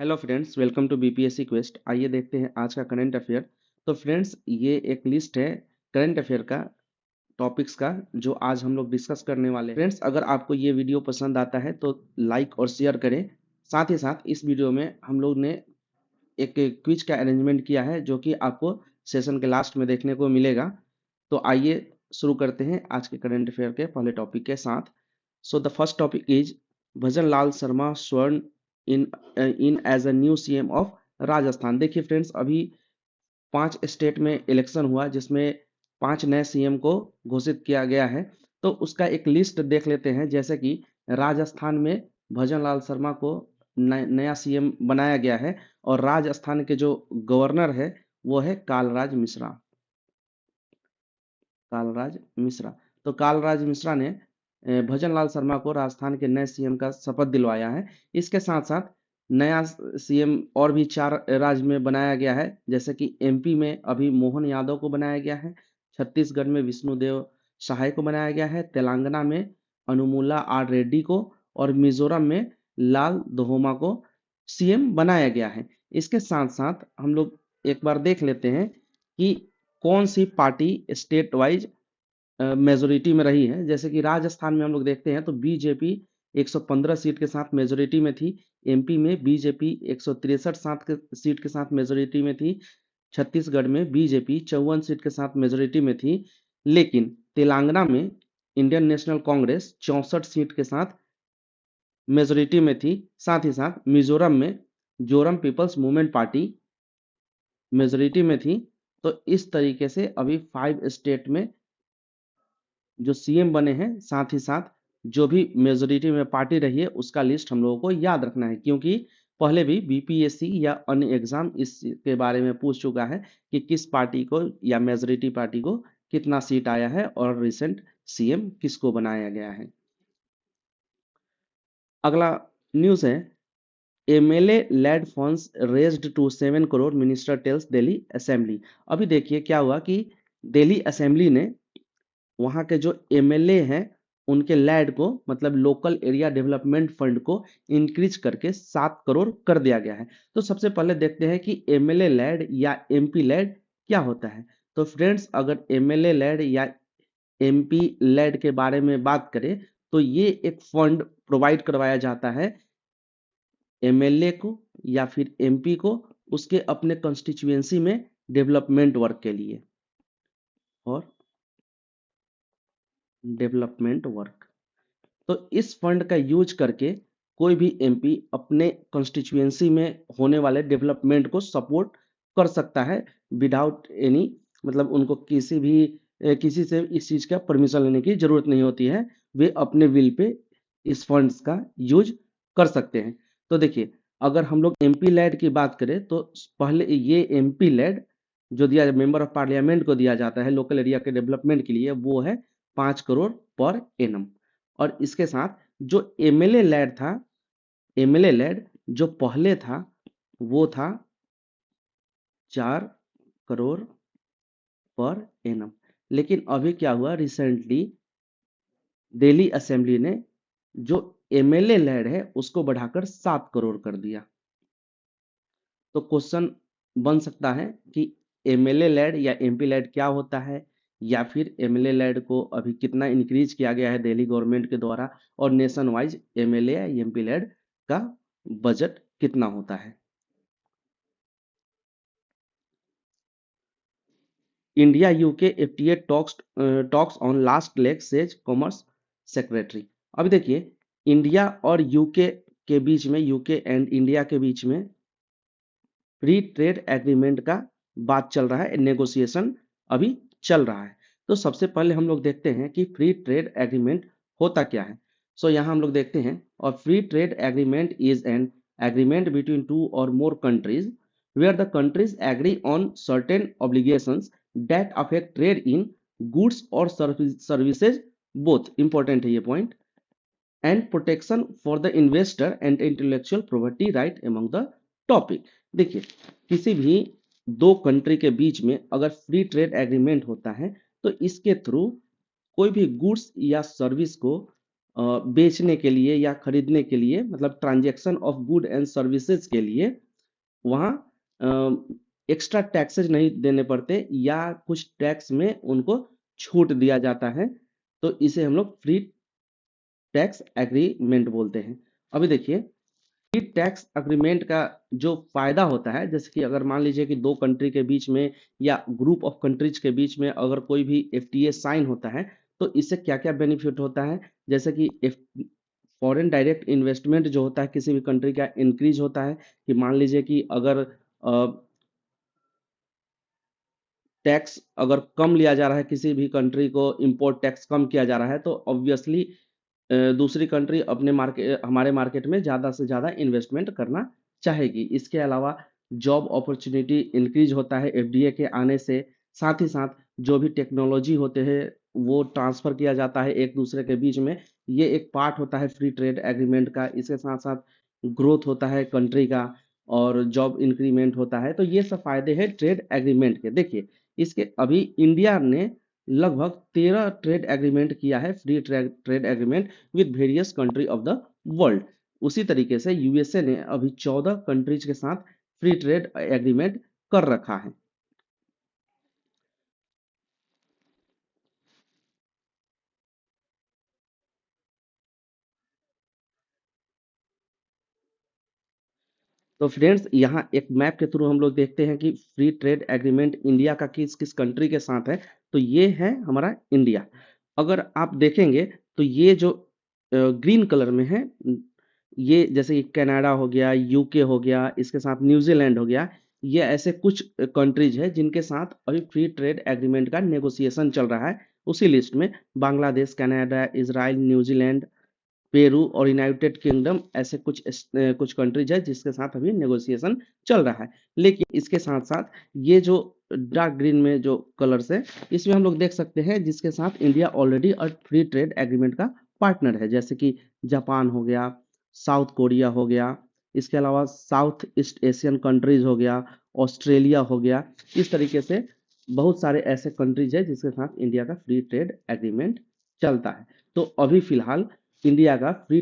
Hello friends, welcome to BPSC quest. आइए देखते हैं आज का करंट अफेयर। तो फ्रेंड्स, ये एक लिस्ट है करंट अफेयर का, टॉपिक्स का, जो आज हम लोग डिस्कस करने वाले हैं। फ्रेंड्स, अगर आपको ये वीडियो पसंद आता है तो लाइक और शेयर करें। साथ ही साथ इस वीडियो में हम लोग ने एक क्विज का अरेंजमेंट किया है जो कि आपको सेशन के लास्ट में देखने को मिलेगा। तो आइए शुरू करते हैं आज के करंट अफेयर के पहले टॉपिक के साथ। So the first topic is Bhajan Lal Sharma sworn in in as a new CM of Rajasthan. देखिए फ्रेंड्स, अभी 5 स्टेट में इलेक्शन हुआ जिसमें 5 नए सीएम को घोषित किया गया है। तो उसका एक लिस्ट देख लेते हैं। जैसे कि राजस्थान में भजन लाल शर्मा को नया सीएम बनाया गया है और राजस्थान के जो गवर्नर है वो है कालराज मिश्रा। कालराज मिश्रा। तो कालराज मिश्रा ने भजन लाल शर्मा को राजस्थान के नए सीएम का शपथ दिलवाया है। इसके साथ साथ नया सीएम और भी 4 राज्य में बनाया गया है। जैसे कि एमपी में अभी मोहन यादव को बनाया गया है, छत्तीसगढ़ में विष्णुदेव सहाय को बनाया गया है, तेलंगाना में अनुमुला आर रेड्डी को और मिजोरम में लाल दोहोमा को सीएम बनाया गया है। इसके साथ साथ हम लोग एक बार देख लेते हैं कि कौन सी पार्टी स्टेट वाइज मेजोरिटी में रही है। जैसे कि राजस्थान में हम लोग देखते हैं तो बीजेपी 115 सीट के साथ मेजोरिटी में थी। एमपी में बीजेपी 163 सीट के साथ मेजोरिटी में थी। छत्तीसगढ़ में बीजेपी 54 सीट के साथ मेजोरिटी में थी। लेकिन तेलंगाना में इंडियन नेशनल कांग्रेस 64 सीट के साथ मेजोरिटी में थी। साथ ही साथ मिजोरम में Zoram People's Movement party majority में थी। तो इस तरीके से अभी 5 स्टेट में जो सीएम बने हैं, साथ ही साथ जो भी मेजोरिटी में पार्टी रही है उसका लिस्ट हम लोगों को याद रखना है, क्योंकि पहले भी बीपीएससी या अन्य एग्जाम इसके बारे में पूछ चुका है कि किस पार्टी को या मेजोरिटी पार्टी को कितना सीट आया है और रिसेंट सीएम किसको बनाया गया है। अगला न्यूज है MLA LAD funds raised to 7 crore minister tells Delhi assembly. अभी देखिए क्या हुआ कि दिल्ली असेंबली ने वहां के जो एमएलए हैं उनके लैड को, मतलब लोकल एरिया डेवलपमेंट फंड को इंक्रीज करके 7 करोड़ कर दिया गया है। तो सबसे पहले देखते हैं कि एमएलए लैड या एमपी लैड क्या होता है। तो फ्रेंड्स, अगर एमएलए लैड या एमपी लैड के बारे में बात करें तो ये एक फंड प्रोवाइड करवाया जाता है एमएलए को या फिर एमपी को उसके अपने कंस्टिट्यूएंसी में डेवलपमेंट वर्क के लिए और डेवलपमेंट वर्क। तो इस फंड का यूज करके कोई भी एमपी अपने कंस्टिट्यूएंसी में होने वाले डेवलपमेंट को सपोर्ट कर सकता है विदाउट एनी, मतलब उनको किसी से इस चीज का परमिशन लेने की जरूरत नहीं होती है। वे अपने विल पे इस फंड्स का यूज कर सकते हैं। तो देखिए, अगर हम लोग एमपी लैड की बात करें तो पहले ये एमपी लैड जो दिया मेंबर ऑफ पार्लियामेंट को दिया जाता है लोकल एरिया के डेवलपमेंट के लिए, वो है 5 करोड़ पर एनम। और इसके साथ जो एमएलए लैड था, एमएलए लैड जो पहले था वो था 4 करोड़ पर एनम। लेकिन अभी क्या हुआ, रिसेंटली दिल्ली असेंबली ने जो एमएलए लैड है उसको बढ़ाकर 7 करोड़ कर दिया। तो क्वेश्चन बन सकता है कि एमएलए लैड या एमपी लैड क्या होता है, या फिर एमएलए लैड को अभी कितना इंक्रीज किया गया है दिल्ली गवर्नमेंट के द्वारा, और नेशन वाइज एमएलए या एमपी लैड का बजट कितना होता है। India UK FTA talks on last leg says commerce secretary. अभी देखिए, इंडिया और यूके के बीच में, यूके एंड इंडिया के बीच में फ्री ट्रेड एग्रीमेंट का बात चल रहा है, नेगोशिएशन अभी चल रहा है। तो सबसे पहले हम लोग देखते हैं कि फ्री ट्रेड एग्रीमेंट होता क्या है। सो यहाँ हम लोग देखते हैं, और free trade agreement is an agreement between two or more countries where the countries agree on certain obligations that affect trade in goods or services, both important है ये point, and protection for the investor and intellectual property right among the topic। देखिए, किसी भी दो country के बीच में अगर free trade agreement होता है तो इसके थ्रू कोई भी गुड्स या सर्विस को बेचने के लिए या खरीदने के लिए, मतलब transaction of good and services के लिए वहाँ एक्स्ट्रा टैक्सेज नहीं देने पड़ते या कुछ टैक्स में उनको छूट दिया जाता है, तो इसे हम लोग फ्री टैक्स एग्रीमेंट बोलते हैं। अभी देखिए, फ्री टैक्स एग्रीमेंट का जो फायदा होता है, जैसे कि अगर मान लीजिए कि दो कंट्री के बीच में या ग्रुप ऑफ कंट्रीज के बीच में अगर कोई भी एफटीए साइन होता है, तो इससे क्या क्या बेनिफिट होता है, जैसे कि फॉरेन डायरेक्ट इन्वेस्टमेंट जो होता है किसी भी कंट्री का इंक्रीज होता है, कि मान लीजिए कि अगर टैक्स अगर कम लिया जा रहा है, किसी भी कंट्री को इंपोर्ट टैक्स कम किया जा रहा है, तो ऑब्वियसली दूसरी कंट्री अपने मार्केट हमारे मार्केट में ज़्यादा से ज़्यादा इन्वेस्टमेंट करना चाहेगी। इसके अलावा जॉब अपॉर्चुनिटी इंक्रीज होता है एफडीए के आने से। साथ ही साथ जो भी टेक्नोलॉजी होते हैं वो ट्रांसफर किया जाता है एक दूसरे के बीच में। ये एक पार्ट होता है फ्री ट्रेड एग्रीमेंट का। इसके साथ साथ ग्रोथ होता है कंट्री का और जॉब इंक्रीमेंट होता है। तो ये सब फायदे हैं ट्रेड एग्रीमेंट के। देखिए, इसके अभी इंडिया ने लगभग 13 ट्रेड एग्रीमेंट किया है, free trade agreement with various country of the world. उसी तरीके से यूएसए ने अभी 14 कंट्रीज के साथ फ्री ट्रेड एग्रीमेंट कर रखा है। तो फ्रेंड्स, यहाँ एक मैप के थ्रू हम लोग देखते हैं कि फ्री ट्रेड एग्रीमेंट इंडिया का किस किस कंट्री के साथ है। तो ये है हमारा इंडिया। अगर आप देखेंगे तो ये जो ग्रीन कलर में है, ये जैसे कि कनाडा हो गया, यूके हो गया, इसके साथ न्यूजीलैंड हो गया। ये ऐसे कुछ कंट्रीज है जिनके साथ अभी फ्री ट्रेड एग्रीमेंट का नेगोशिएशन चल रहा है। उसी लिस्ट में Bangladesh, Canada, Israel, New Zealand, Peru और यूनाइटेड किंगडम, ऐसे कुछ कंट्रीज है जिसके साथ अभी नेगोशिएशन चल रहा है। लेकिन इसके साथ साथ ये जो डार्क ग्रीन में जो कलर्स है, इसमें हम लोग देख सकते हैं जिसके साथ इंडिया ऑलरेडी और फ्री ट्रेड एग्रीमेंट का पार्टनर है, जैसे कि जापान हो गया, साउथ कोरिया हो गया, इसके अलावा साउथ ईस्ट एशियन कंट्रीज हो गया, ऑस्ट्रेलिया हो गया। इस तरीके से बहुत सारे ऐसे कंट्रीज है जिसके साथ इंडिया का फ्री ट्रेड एग्रीमेंट चलता है। तो अभी फिलहाल इंडिया का फ्री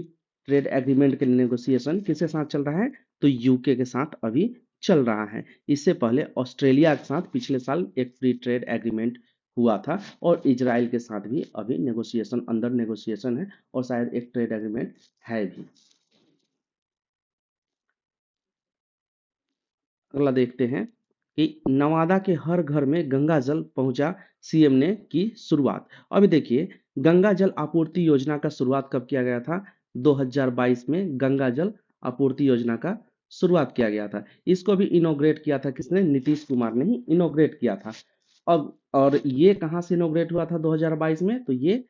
ट्रेड एग्रीमेंट के नेगोशिएशन किसके साथ चल रहा है, तो यूके के साथ अभी चल रहा है। इससे पहले ऑस्ट्रेलिया के साथ पिछले साल एक फ्री ट्रेड एग्रीमेंट हुआ था और इजराइल के साथ भी अभी अंडर नेगोशिएशन है और शायद एक ट्रेड एग्रीमेंट है भी। अगला देखते हैं कि नवादा के हर घर में गंगा जल पहुंचा, सीएम ने की शुरुआत। अभी देखिए, गंगा जल आपूर्ति योजना का शुरुआत कब किया गया था, 2022 में गंगा जल आपूर्ति योजना का शुरुआत किया गया था। इसको भी इनॉग्रेट किया था किसने, नीतीश कुमार ने ही इनॉग्रेट किया था। अब और ये कहाँ से इनॉग्रेट हुआ था 2022 में, तो ये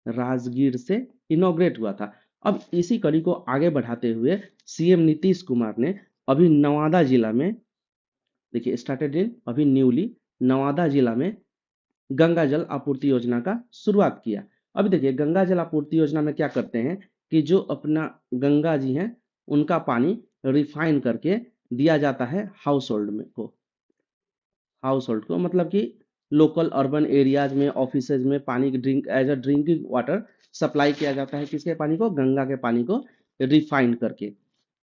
राजगीर से इनॉग्रेट हुआ था। अब इसी कड़ी को आगे बढ़ाते हुए सीएम नीतीश कुमार ने अभी नवादा जिला में, देखिए स्टार्टेड इन अभी न्यूली, नवादा जिला में गंगा जल आपूर्ति योजना का शुरुआत किया। अभी देखिए, गंगा जल आपूर्ति योजना में क्या करते हैं कि जो अपना गंगा जी हैं उनका पानी रिफाइन करके दिया जाता है हाउस होल्ड को, मतलब कि लोकल अर्बन एरियाज में, ऑफिसेज में पानी drink as a drinking water supply किया जाता है। किसके पानी को, गंगा के पानी को रिफाइन करके।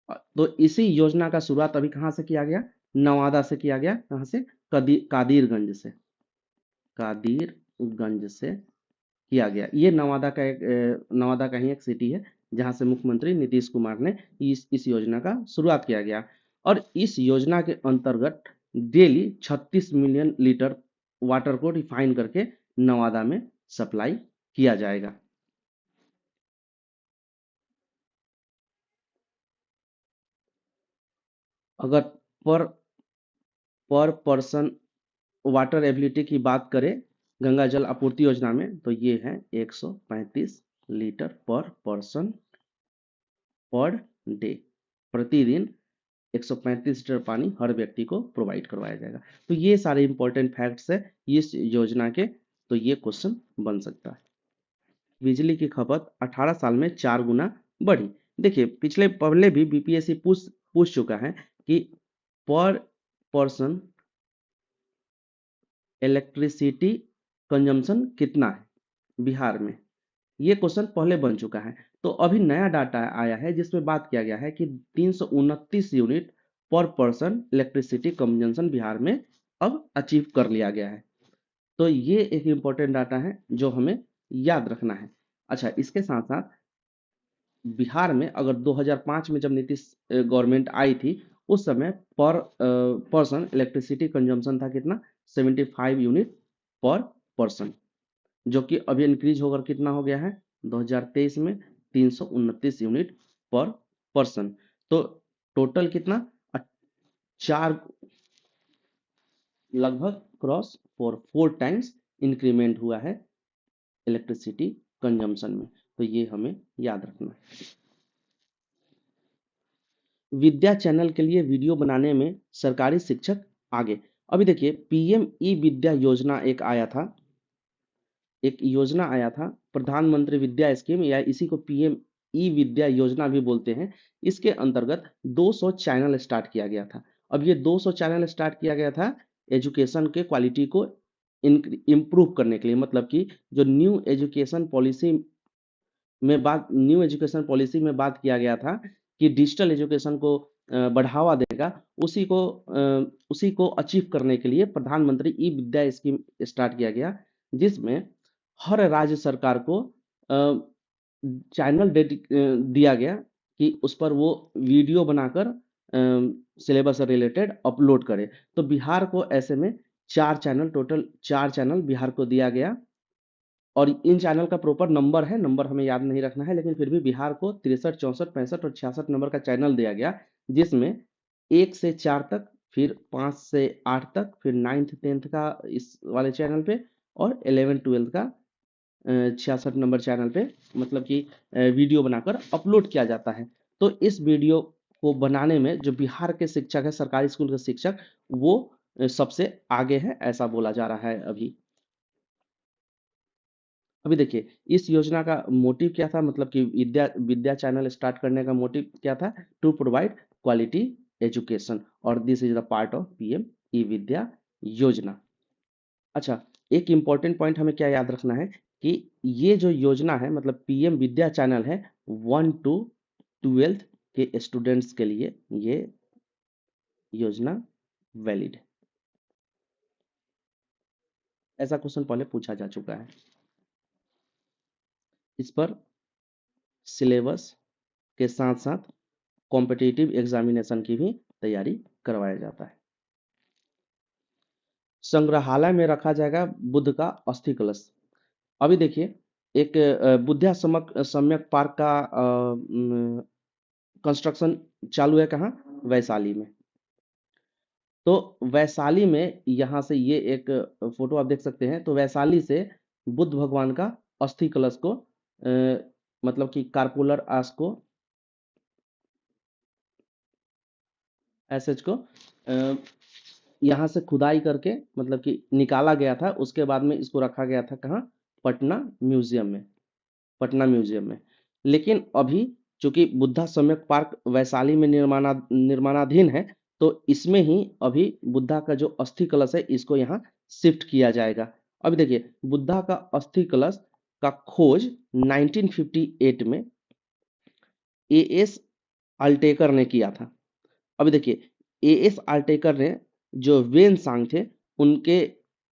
तो इसी योजना का शुरुआत अभी कहाँ से किया गया, नवादा से किया गया। कहाँ से, कादिरगंज से, कादिरगंज से किया गया। ये नवादा का ही एक सिटी है जहाँ से मुख्यमंत्री नीतीश कुमार ने इस योजना का शुरुआत किया गया। और इस योजना के अंतर्गत डेली 36 मिलियन लीटर वाटर को रिफाइन करके नवादा में सप्लाई किया जाएगा। अगर पर पर पर्सन वाटर एबिलिटी की बात करें गंगा जल आपूर्ति योजना में, तो ये है 135 लीटर पर पर्सन पर डे। प्रतिदिन 135 लीटर पानी हर व्यक्ति को प्रोवाइड करवाया जाएगा। तो ये सारे इंपॉर्टेंट फैक्ट्स है इस योजना के। तो ये क्वेश्चन बन सकता है। बिजली की खपत 18 साल में 4 गुना बढ़ी। देखिए, पिछले पहले भी बीपीएससी पूछ चुका है कि पर पर्सन इलेक्ट्रिसिटी कंजम्पशन कितना है बिहार में। ये क्वेश्चन पहले बन चुका है। तो अभी नया डाटा आया है जिसमें बात किया गया है कि 329 unit per person electricity consumption Bihar में अब अचीव कर लिया गया है। तो ये एक इम्पोर्टेंट डाटा है जो हमें याद रखना है। अच्छा, इसके साथ साथ बिहार में अगर 2005 में जब नीतीश गवर्नमेंट आई थी, उस समय पर पर्सन इलेक्ट्रिसिटी कंजम्पशन था कितना, 75 यूनिट पर पर्सन, जो कि अभी इंक्रीज होकर कितना हो गया है 2023 में 329 यूनिट पर पर्सन। तो टोटल कितना, चार, लगभग क्रॉस फॉर 4 टाइम्स इंक्रीमेंट हुआ है इलेक्ट्रिसिटी कंजम्पशन में। तो ये हमें याद रखना है। विद्या चैनल के लिए वीडियो बनाने में सरकारी शिक्षक आगे। अभी देखिए, पीएम ई विद्या योजना एक आया था, एक योजना आया था, प्रधानमंत्री विद्या स्कीम, या इसी को पीएम ई विद्या योजना भी बोलते हैं। इसके अंतर्गत 200 चैनल स्टार्ट किया गया था। अब ये 200 चैनल स्टार्ट किया गया था एजुकेशन के क्वालिटी को इम्प्रूव करने के लिए, मतलब कि जो न्यू एजुकेशन पॉलिसी में बात किया गया था कि डिजिटल एजुकेशन को बढ़ावा देगा, उसी को अचीव करने के लिए प्रधानमंत्री ई विद्या स्कीम स्टार्ट किया गया, जिसमें हर राज्य सरकार को चैनल दिया गया कि उस पर वो वीडियो बनाकर सिलेबस से रिलेटेड अपलोड करे। तो बिहार को ऐसे में टोटल 4 चैनल बिहार को दिया गया, और इन चैनल का प्रॉपर नंबर है, नंबर हमें याद नहीं रखना है, लेकिन फिर भी बिहार को 63, 64, 65 और 66 नंबर का चैनल दिया गया, जिसमें 1 से 4 तक, फिर 5 से 8 तक, फिर 9th 10th का इस वाले चैनल पे, और 11 12 का 66 नंबर चैनल पे, मतलब कि वीडियो बनाकर अपलोड किया जाता है। तो इस वीडियो को बनाने में जो बिहार के शिक्षक है, सरकारी स्कूल के शिक्षक, वो सबसे आगे है, ऐसा बोला जा रहा है अभी। अभी देखिए, इस योजना का मोटिव क्या था, मतलब कि विद्या विद्या चैनल स्टार्ट करने का मोटिव क्या था, टू प्रोवाइड क्वालिटी एजुकेशन, और this is the part of PM e Vidya Yojana. अच्छा, एक इम्पॉर्टेंट पॉइंट हमें क्या याद रखना है कि ये जो योजना है, मतलब पीएम विद्या चैनल है, 1 to 12th के स्टूडेंट्स के लिए ये योजना वैलिड है। ऐसा क्वेश्चन पहले पूछा जा चुका है। इस पर सिलेबस के साथ साथ कॉम्पिटिटिव एग्जामिनेशन की भी तैयारी करवाया जाता है। संग्रहालय में रखा जाएगा बुद्ध का अस्थि कलश। अभी देखिए, एक बुद्धा सम्यक पार्क का कंस्ट्रक्शन चालू है, कहाँ, वैशाली में। तो वैशाली में यहाँ से ये एक फोटो आप देख सकते हैं। तो वैशाली से बुद्ध भगवान का अस्थि कलश को मतलब कि कार्पुलर आस को एसएच को यहाँ से खुदाई करके, मतलब कि निकाला गया था। उसके बाद में इसको रखा गया था कहाँ, पटना म्यूजियम में, पटना म्यूजियम में। लेकिन अभी चूंकि बुद्धा सम्यक पार्क वैशाली में निर्माणाधीन है, तो इसमें ही अभी बुद्धा का जो अस्थि कलश है, इसको यहाँ शिफ्ट किया जाएगा। अभी देखिए, बुद्धा का अस्थि कलश का खोज 1958 में एएस अल्टेकर ने किया था। अभी देखिए, एएस अल्टेकर ने, जो वेन सांग थे, उनके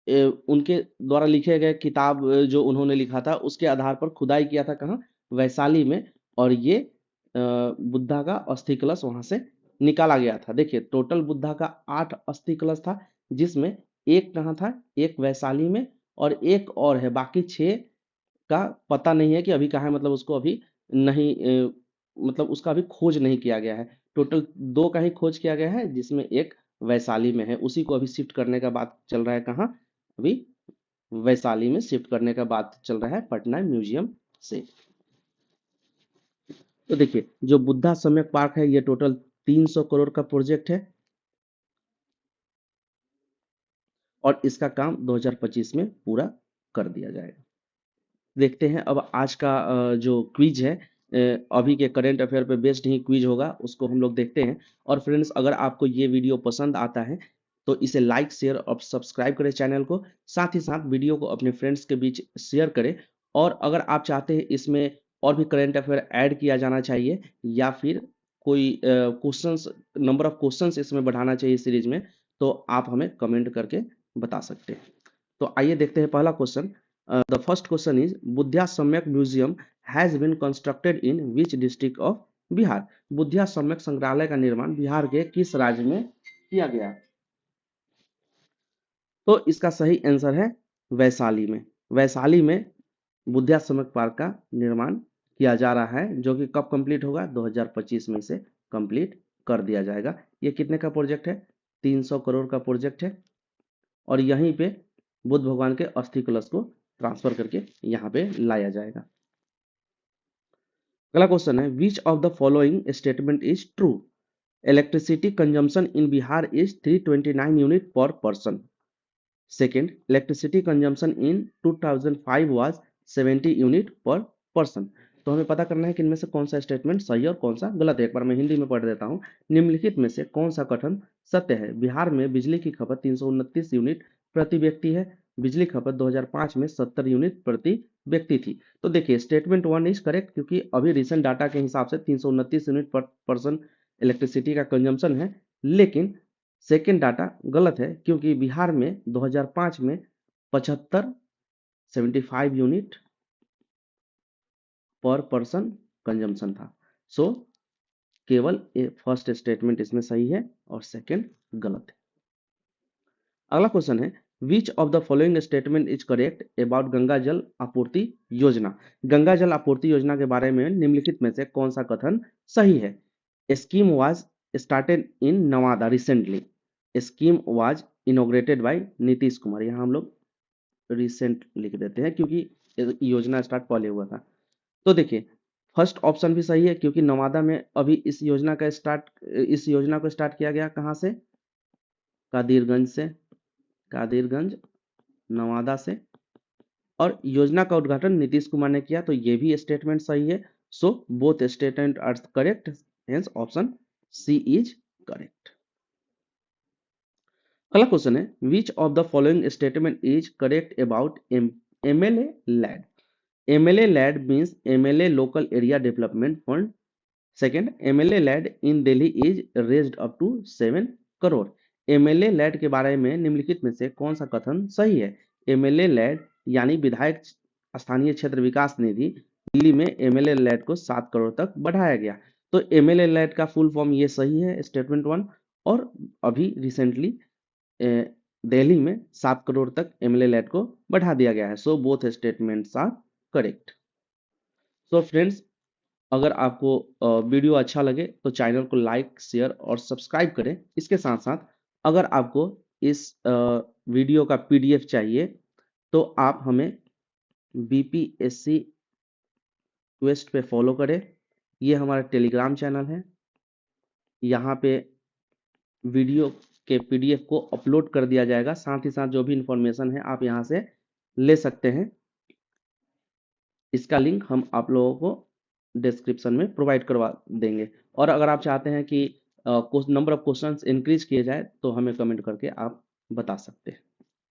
उनके द्वारा लिखे गए किताब जो उन्होंने लिखा था, उसके आधार पर खुदाई किया था कहाँ, वैशाली में, और ये बुद्धा का अस्थि कलश वहां से निकाला गया था। देखिए, टोटल बुद्धा का 8 अस्थि कलश था, जिसमें एक कहाँ था, एक वैशाली में, और एक और है, बाकी 6 का पता नहीं है कि अभी कहाँ है, मतलब उसको अभी नहीं मतलब उसका अभी खोज नहीं किया गया है। टोटल 2 का ही खोज किया गया है, जिसमें एक वैशाली में है, उसी को अभी शिफ्ट करने का बात चल रहा है कहाँ, अभी वैशाली में शिफ्ट करने का बात चल रहा है पटना म्यूजियम से। तो देखिए, जो बुद्धा सम्यक पार्क है, ये टोटल 300 करोड़ का प्रोजेक्ट है, और इसका काम 2025 में पूरा कर दिया जाएगा। देखते हैं अब आज का जो क्विज है, अभी के करंट अफेयर पे बेस्ड ही क्विज होगा, उसको हम लोग देखते हैं। और फ्रेंड्स, अगर आपको ये वीडियो पसंद आता है तो इसे लाइक, शेयर और सब्सक्राइब करें चैनल को, साथ ही साथ वीडियो को अपने फ्रेंड्स के बीच शेयर करें, और अगर आप चाहते हैं इसमें और भी करंट अफेयर ऐड किया जाना चाहिए या फिर कोई क्वेश्चंस, नंबर ऑफ क्वेश्चंस इसमें बढ़ाना चाहिए सीरीज में, तो आप हमें कमेंट करके बता सकते हैं। तो आइए देखते हैं पहला question. The first question is Buddha Samyak museum has been constructed in which district of Bihar. Buddha Samyak संग्रहालय का निर्माण बिहार के किस राज्य में किया गया? तो इसका सही आंसर है वैशाली में। वैशाली में बुद्धिया सम्यक पार्क का निर्माण किया जा रहा है, जो कि कब कंप्लीट होगा? 2025 में इसे कंप्लीट कर दिया जाएगा। ये कितने का प्रोजेक्ट है? 300 करोड़ का प्रोजेक्ट है और यहीं पे बुद्ध भगवान के अस्थि कलश को ट्रांसफर करके यहाँ पे लाया जाएगा। अगला क्वेश्चन है which of the following statement is true? Electricity consumption in Bihar is 329 unit per person. Second, electricity consumption in 2005 was 70 unit per person. तो हमें पता करना है कि इनमें से कौन सा स्टेटमेंट सही और कौन सा गलत है। एक बार मैं हिंदी में पढ़ देता हूँ। निम्नलिखित में से कौन सा कथन सत्य है? बिहार में बिजली की खपत 329 यूनिट प्रति व्यक्ति है। बिजली खपत 2005 में 70 यूनिट प्रति व्यक्ति थी। तो देखिए स्टेटमेंट 1 इज करेक्ट, क्योंकि अभी रिसेंट डाटा के हिसाब से 329 यूनिट पर पर्सन इलेक्ट्रिसिटी का कंजम्पशन है। लेकिन सेकेंड डाटा गलत है, क्योंकि बिहार में 2005 में 75 यूनिट पर पर्सन कंजम्पशन था। सो केवल फर्स्ट स्टेटमेंट इसमें सही है और सेकेंड गलत है। अगला क्वेश्चन है which of the following statement is correct about Ganga जल आपूर्ति योजना। गंगा जल आपूर्ति योजना के बारे में निम्नलिखित में से कौन सा कथन सही है? Scheme was started in Nawada recently. Scheme was inaugurated by Nitish Kumar. यहाँ हम लोग रिसेंट लिख देते हैं क्योंकि योजना स्टार्ट पहले हुआ था। तो देखिए फर्स्ट ऑप्शन भी सही है, क्योंकि नवादा में अभी इस योजना को स्टार्ट किया गया। कहाँ से? कादिरगंज से। कादिरगंज नवादा से। और योजना का उद्घाटन नीतीश कुमार ने किया। तो ये भी स्टेटमेंट सही है। So both statement are correct, hence option C is correct. अगला क्वेश्चन है which of the following statement is correct about MLA LAD. MLA LAD means MLA local area development fund. Second, MLA LAD in Delhi is raised up to 7 crore. MLA LAD के बारे में निम्नलिखित में से कौन सा कथन सही है? एमएलए लैड यानी विधायक स्थानीय क्षेत्र विकास निधि, दिल्ली में एमएलए लैड को 7 करोड़ तक बढ़ाया गया। तो एमएलए लैड का फुल फॉर्म ये सही है स्टेटमेंट 1। और अभी रिसेंटली दिल्ली में 7 करोड़ तक एमएलए लैड को बढ़ा दिया गया है। So both statements are correct. So friends, अगर आपको वीडियो अच्छा लगे तो चैनल को लाइक, शेयर और सब्सक्राइब करें। इसके साथ साथ अगर आपको इस वीडियो का पीडीएफ चाहिए तो आप हमें बीपीएससी क्वेस्ट पे फॉलो करें। ये हमारा टेलीग्राम चैनल है। यहाँ पे वीडियो के पीडीएफ को अपलोड कर दिया जाएगा। साथ ही साथ जो भी इंफॉर्मेशन है आप यहाँ से ले सकते हैं। इसका लिंक हम आप लोगों को डिस्क्रिप्शन में प्रोवाइड करवा देंगे। और अगर आप चाहते हैं कि नंबर ऑफ क्वेश्चंस इंक्रीज किए जाए तो हमें कमेंट करके आप बता सकते हैं।